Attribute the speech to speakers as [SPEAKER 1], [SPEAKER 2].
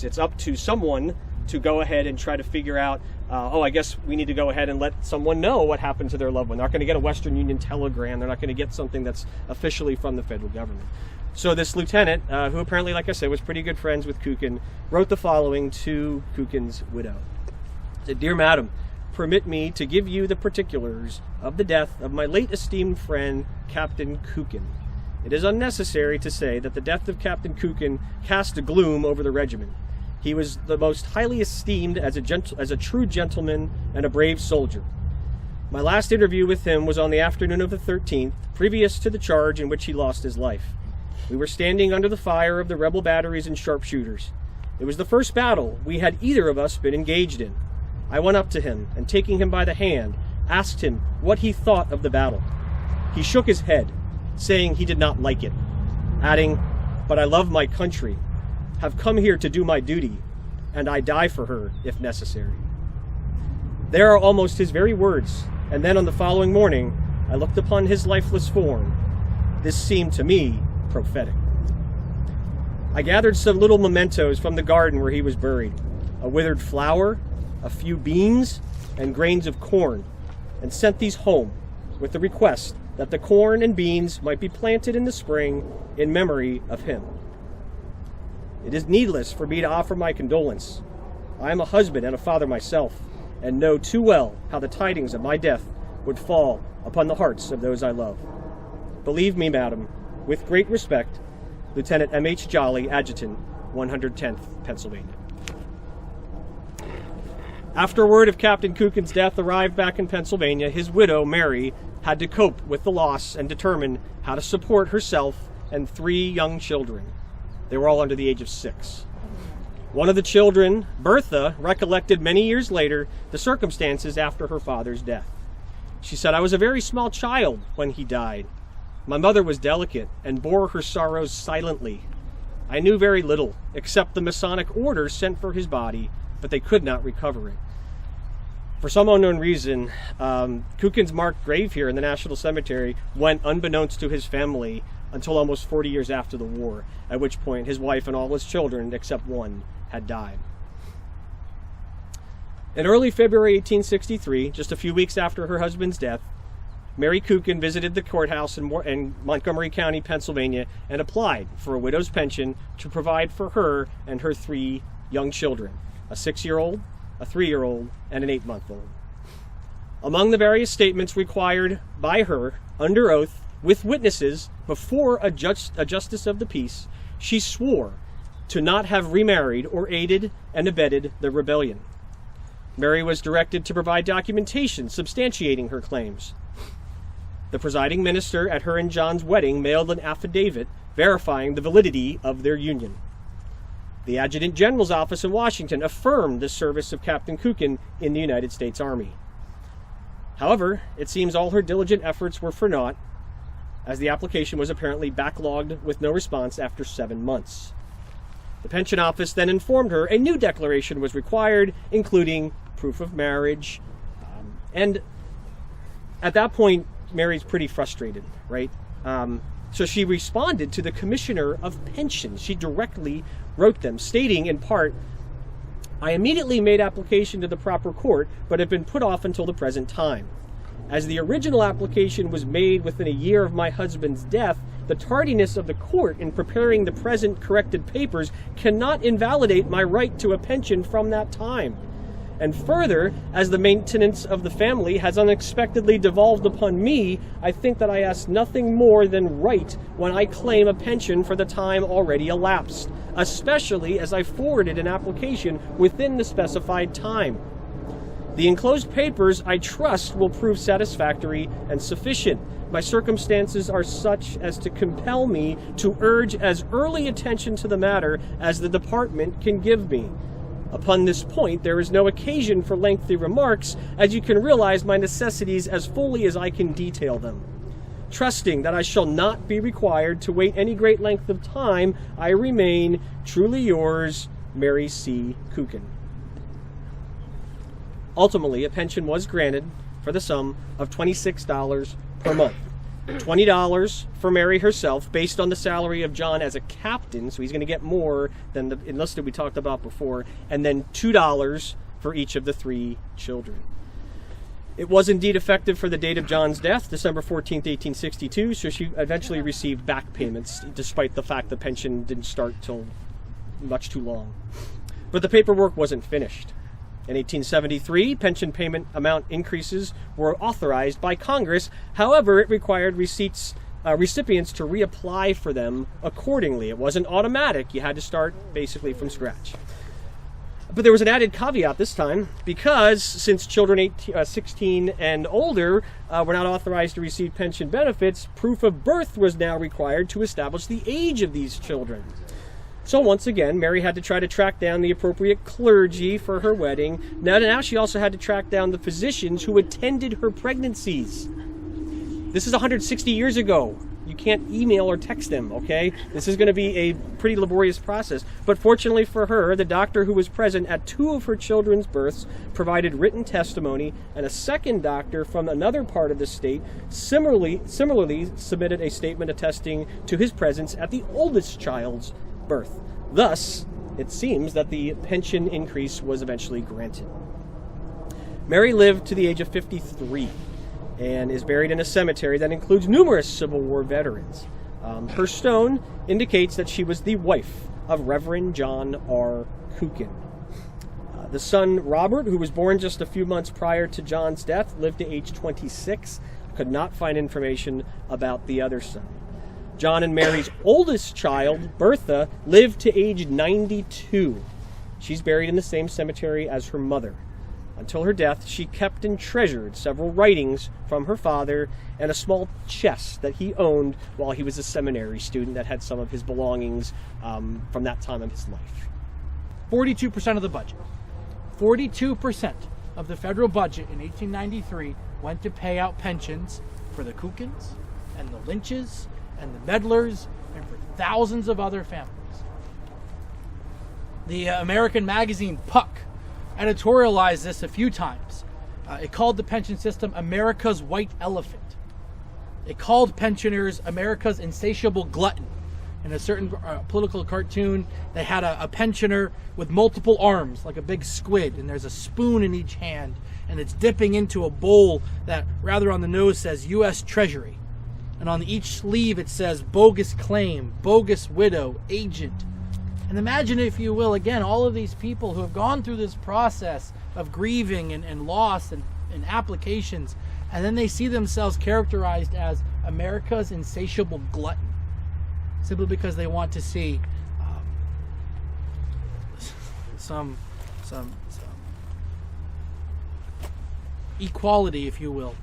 [SPEAKER 1] It's up to someone to go ahead and try to figure out, I guess we need to go ahead and let someone know what happened to their loved one. They're not going to get a Western Union telegram. They're not going to get something that's officially from the federal government. So this lieutenant, who apparently, like I said, was pretty good friends with Kukin, wrote the following to Kukin's widow. He said, "Dear Madam, permit me to give you the particulars of the death of my late esteemed friend, Captain Kukin. It is unnecessary to say that the death of Captain Kukin cast a gloom over the regiment. He was the most highly esteemed as a true gentleman and a brave soldier. My last interview with him was on the afternoon of the 13th, previous to the charge in which he lost his life. We were standing under the fire of the rebel batteries and sharpshooters. It was the first battle we had either of us been engaged in. I went up to him and, taking him by the hand, asked him what he thought of the battle. He shook his head, saying he did not like it, adding, 'But I love my country, have come here to do my duty, and I die for her if necessary.' There are almost his very words, and then on the following morning, I looked upon his lifeless form. This seemed to me prophetic. I gathered some little mementos from the garden where he was buried, a withered flower, a few beans, and grains of corn, and sent these home with the request that the corn and beans might be planted in the spring in memory of him. It is needless for me to offer my condolence. I am a husband and a father myself, and know too well how the tidings of my death would fall upon the hearts of those I love. Believe me, madam, with great respect, Lieutenant M.H. Jolly, Adjutant, 110th Pennsylvania." After word of Captain Kukin's death arrived back in Pennsylvania, his widow, Mary, had to cope with the loss and determine how to support herself and 3 young children. They were all under the age of 6. One of the children, Bertha, recollected many years later the circumstances after her father's death. She said, "I was a very small child when he died. My mother was delicate and bore her sorrows silently. I knew very little, except the Masonic orders sent for his body, but they could not recover it." For some unknown reason, Kukin's marked grave here in the National Cemetery went unbeknownst to his family until almost 40 years after the war, at which point his wife and all his children, except one, had died. In early February 1863, just a few weeks after her husband's death, Mary Kukin visited the courthouse in Montgomery County, Pennsylvania, and applied for a widow's pension to provide for her and her 3 young children, a 6-year-old, a 3-year-old, and an 8-month-old. Among the various statements required by her under oath with witnesses before a justice of the peace, she swore to not have remarried or aided and abetted the rebellion. Mary was directed to provide documentation substantiating her claims. The presiding minister at her and John's wedding mailed an affidavit verifying the validity of their union. The Adjutant General's office in Washington affirmed the service of Captain Kukin in the United States Army. However, it seems all her diligent efforts were for naught, as the application was apparently backlogged with no response after 7 months. The pension office then informed her a new declaration was required, including proof of marriage. And at that point, Mary's pretty frustrated, right? So she responded to the Commissioner of Pensions. She directly wrote them, stating in part, "I immediately made application to the proper court, but have been put off until the present time. As the original application was made within a year of my husband's death, the tardiness of the court in preparing the present corrected papers cannot invalidate my right to a pension from that time. And further, as the maintenance of the family has unexpectedly devolved upon me, I think that I ask nothing more than right when I claim a pension for the time already elapsed, especially as I forwarded an application within the specified time. The enclosed papers, I trust, will prove satisfactory and sufficient. My circumstances are such as to compel me to urge as early attention to the matter as the department can give me. Upon this point, there is no occasion for lengthy remarks, as you can realize my necessities as fully as I can detail them. Trusting that I shall not be required to wait any great length of time, I remain truly yours, Mary C. Kukin." Ultimately, a pension was granted for the sum of $26 per month. $20 for Mary herself, based on the salary of John as a captain, so he's going to get more than the enlisted we talked about before, and then $2 for each of the 3 children. It was indeed effective for the date of John's death, December 14th, 1862, so she eventually received back payments, despite the fact the pension didn't start till much too long. But the paperwork wasn't finished. In 1873, pension payment amount increases were authorized by Congress. However, it required recipients to reapply for them accordingly. It wasn't automatic. You had to start basically from scratch. But there was an added caveat this time, because since children 16 and older were not authorized to receive pension benefits, proof of birth was now required to establish the age of these children. So once again, Mary had to try to track down the appropriate clergy for her wedding. Now she also had to track down the physicians who attended her pregnancies. This is 160 years ago. You can't email or text them, okay? This is going to be a pretty laborious process. But fortunately for her, the doctor who was present at 2 of her children's births provided written testimony, and a second doctor from another part of the state similarly submitted a statement attesting to his presence at the oldest child's birth. Thus, it seems that the pension increase was eventually granted. Mary lived to the age of 53. And is buried in a cemetery that includes numerous Civil War veterans. Her stone indicates that she was the wife of Reverend John R. Kukin. The son, Robert, who was born just a few months prior to John's death, lived to age 26. Could not find information about the other son. John and Mary's oldest child, Bertha, lived to age 92. She's buried in the same cemetery as her mother. Until her death, she kept and treasured several writings from her father and a small chest that he owned while he was a seminary student that had some of his belongings from that time of his life.
[SPEAKER 2] 42% of the budget. 42% of the federal budget in 1893 went to pay out pensions for the Kukins and the Lynches and the Medlars and for thousands of other families. The American magazine Puck editorialized this a few times. It called the pension system America's white elephant. It called pensioners America's insatiable glutton. In a certain political cartoon, they had a pensioner with multiple arms, like a big squid, and there's a spoon in each hand, and it's dipping into a bowl that rather on the nose says U.S. Treasury. And on each sleeve it says bogus claim, bogus widow, agent. And imagine, if you will, again, all of these people who have gone through this process of grieving and loss and applications, and then they see themselves characterized as America's insatiable glutton, simply because they want to see some equality, if you will.